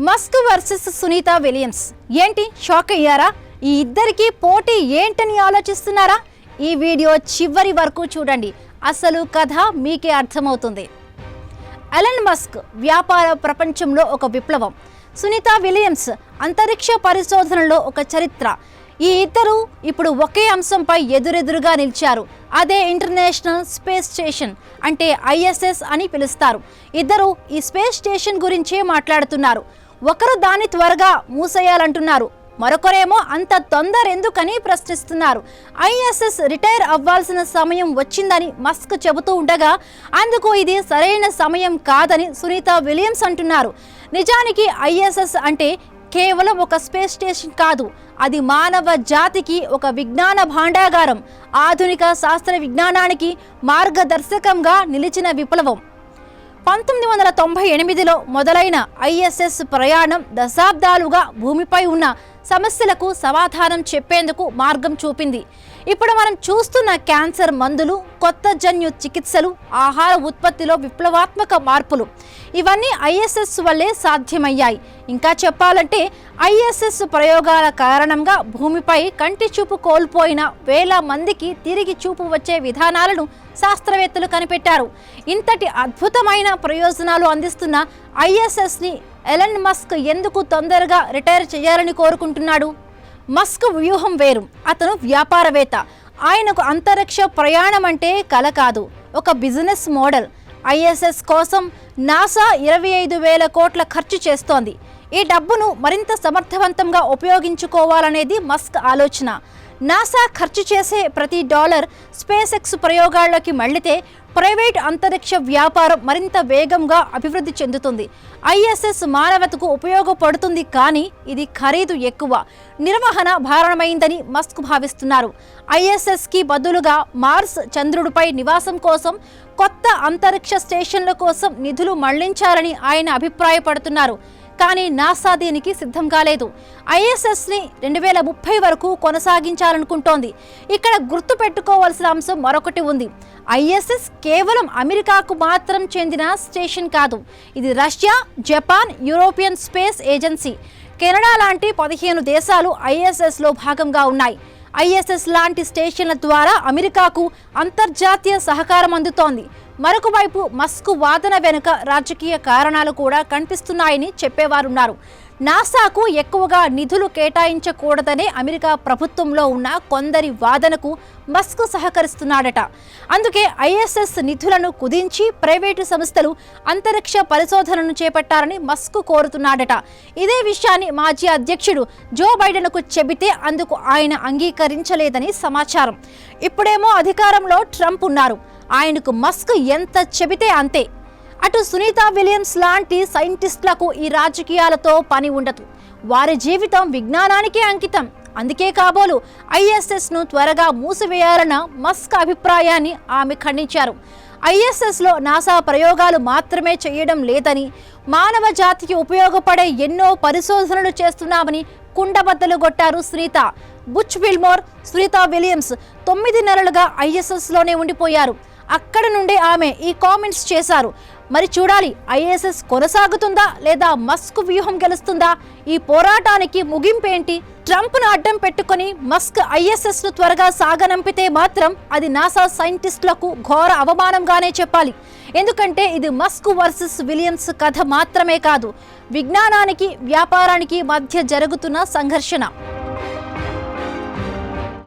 Musk versus Sunita Williams. ఏంటి shock అయ్యారా? ఈ ఇద్దరికి పోటీ ఏంటని ఆలోచిస్తున్నారా? ఈ వీడియో చివరి వరకు చూడండి, అసలు కథ మీకే అర్థమవుతుంది. ఎలన్ మస్క్ వ్యాపార ప్రపంచంలో ఒక విప్లవం, సునీత విలియమ్స్ అంతరిక్ష పరిశోధనలో ఒక చరిత్ర. ఈ ఇద్దరు ఇప్పుడు ఒకే అంశంపై ఎదురెదురుగా నిలిచారు. అదే ఇంటర్నేషనల్ స్పేస్ స్టేషన్, అంటే ISS అని పిలుస్తారు. ఇద్దరు ఈ స్పేస్ స్టేషన్ గురించే మాట్లాడుతున్నారు. ఒకరు దాన్ని త్వరగా మూసేయాలంటున్నారు, మరొకరేమో అంత తొందర ఎందుకని ప్రశ్నిస్తున్నారు. ISS రిటైర్ అవ్వాల్సిన సమయం వచ్చిందని మస్క్ చెబుతూ ఉండగా, అందుకు ఇది సరైన సమయం కాదని సునీత విలియమ్స్ అంటున్నారు. నిజానికి ISS అంటే కేవలం ఒక స్పేస్ స్టేషన్ కాదు, అది మానవ జాతికి ఒక విజ్ఞాన భాండాగారం, ఆధునిక శాస్త్ర విజ్ఞానానికి మార్గదర్శకంగా నిలిచిన విప్లవం. 1998లో మొదలైన ISS ప్రయాణం దశాబ్దాలుగా భూమిపై ఉన్న సమస్యలకు సమాధానం చెప్పేందుకు మార్గం చూపింది. ఇప్పుడు మనం చూస్తున్న క్యాన్సర్ మందులు, కొత్త జన్యు చికిత్సలు, ఆహార ఉత్పత్తిలో విప్లవాత్మక మార్పులు, ఇవన్నీ ISS వల్లే సాధ్యమయ్యాయి. ఇంకా చెప్పాలంటే ISS ప్రయోగాల కారణంగా భూమిపై కంటి చూపు కోల్పోయిన వేల మందికి తిరిగి చూపు వచ్చే విధానాలను శాస్త్రవేత్తలు కనిపెట్టారు. ఇంతటి అద్భుతమైన ప్రయోజనాలు అందిస్తున్న ISSని ఎలన్ మస్క్ ఎందుకు తొందరగా రిటైర్ చేయాలని కోరుకుంటున్నాడు? మస్క్ వ్యూహం వేరు. అతను వ్యాపారవేత్త. ఆయనకు అంతరిక్ష ప్రయాణం అంటే కల కాదు, ఒక బిజినెస్ మోడల్. ISS కోసం నాసా 25,000 కోట్ల ఖర్చు చేస్తోంది. ఈ డబ్బును మరింత సమర్థవంతంగా ఉపయోగించుకోవాలనేది మస్క్ ఆలోచన. నాసా ఖర్చు చేసే ప్రతి డాలర్ స్పేస్ ఎక్స్ ప్రయోగాల్లోకి మళ్లితే ప్రైవేట్ అంతరిక్ష వ్యాపారం మరింత వేగంగా అభివృద్ధి చెందుతుంది. ISS మానవతకు ఉపయోగపడుతుంది, కానీ ఇది ఖరీదు ఎక్కువ, నిర్వహణ భారమైందని మస్క్ భావిస్తున్నారు. ISSకి బదులుగా మార్స్, చంద్రుడిపై నివాసం కోసం, కొత్త అంతరిక్ష స్టేషన్ల కోసం నిధులు మళ్లించాలని ఆయన అభిప్రాయపడుతున్నారు. కానీ నాసా దీనికి సిద్ధం కాలేదు. ISSని 2030 వరకు కొనసాగించాలనుకుంటోంది. ఇక్కడ గుర్తు పెట్టుకోవాల్సిన అంశం మరొకటి ఉంది. ISS కేవలం అమెరికాకు మాత్రం చెందిన స్టేషన్ కాదు. ఇది Russia, Japan, European space agency, Canada లాంటి 15 దేశాలు ISSలో భాగంగా ఉన్నాయి. ISS లాంటి స్టేషన్ల ద్వారా అమెరికాకు అంతర్జాతీయ సహకారం అందుతోంది. మరొక వైపు మస్క్ వాదన వెనుక రాజకీయ కారణాలు కూడా కనిపిస్తున్నాయని చెప్పేవారున్నారు. నాసాకు ఎక్కువగా నిధులు కేటాయించకూడదనే అమెరికా ప్రభుత్వంలో ఉన్న కొందరి వాదనకు మస్క్ సహకరిస్తున్నాడట. అందుకే ISS నిధులను కుదించి ప్రైవేటు సంస్థలు అంతరిక్ష పరిశోధనను చేపట్టారని మస్క్ కోరుతున్నాడట. ఇదే విషయాన్ని మాజీ అధ్యక్షుడు జో బైడెన్కు చెబితే అందుకు ఆయన అంగీకరించలేదని సమాచారం. ఇప్పుడేమో అధికారంలో ట్రంప్ ఉన్నారు. ఆయనకు మస్క్ ఎంత చెబితే అంతే. అటు సునీత విలియమ్స్ లాంటి సైంటిస్టులకు ఈ రాజకీయాలతో పని ఉండదు. వారి జీవితం విజ్ఞానానికే అంకితం. అందుకే కాబోలు ISSను త్వరగా మూసివేయాలన్న మస్క్ అభిప్రాయాన్ని ఆమె ఖండించారు. ISSలో నాసా ప్రయోగాలు మాత్రమే చేయడం లేదని, మానవ జాతికి ఉపయోగపడే ఎన్నో పరిశోధనలు చేస్తున్నామని కుండబద్దలు కొట్టారు Sunita. Butch Wilmore, Sunita Williams 9 నెలలుగా ISSలోనే ఉండిపోయారు. అక్కడ నుండే ఆమె ఈ కామెంట్స్ చేశారు. మరి చూడాలి, ISS కొనసాగుతుందా లేదా మస్క్ వ్యూహం గెలుస్తుందా? ఈ పోరాటానికి ముగింపేంటి? ట్రంప్ను అడ్డం పెట్టుకుని మస్క్ ISSను త్వరగా సాగనంపితే మాత్రం అది నాసా సైంటిస్టులకు ఘోర అవమానంగానే చెప్పాలి. ఎందుకంటే ఇది మస్క్ వర్సెస్ విలియమ్స్ కథ మాత్రమే కాదు, విజ్ఞానానికి, వ్యాపారానికి మధ్య జరుగుతున్న సంఘర్షణ.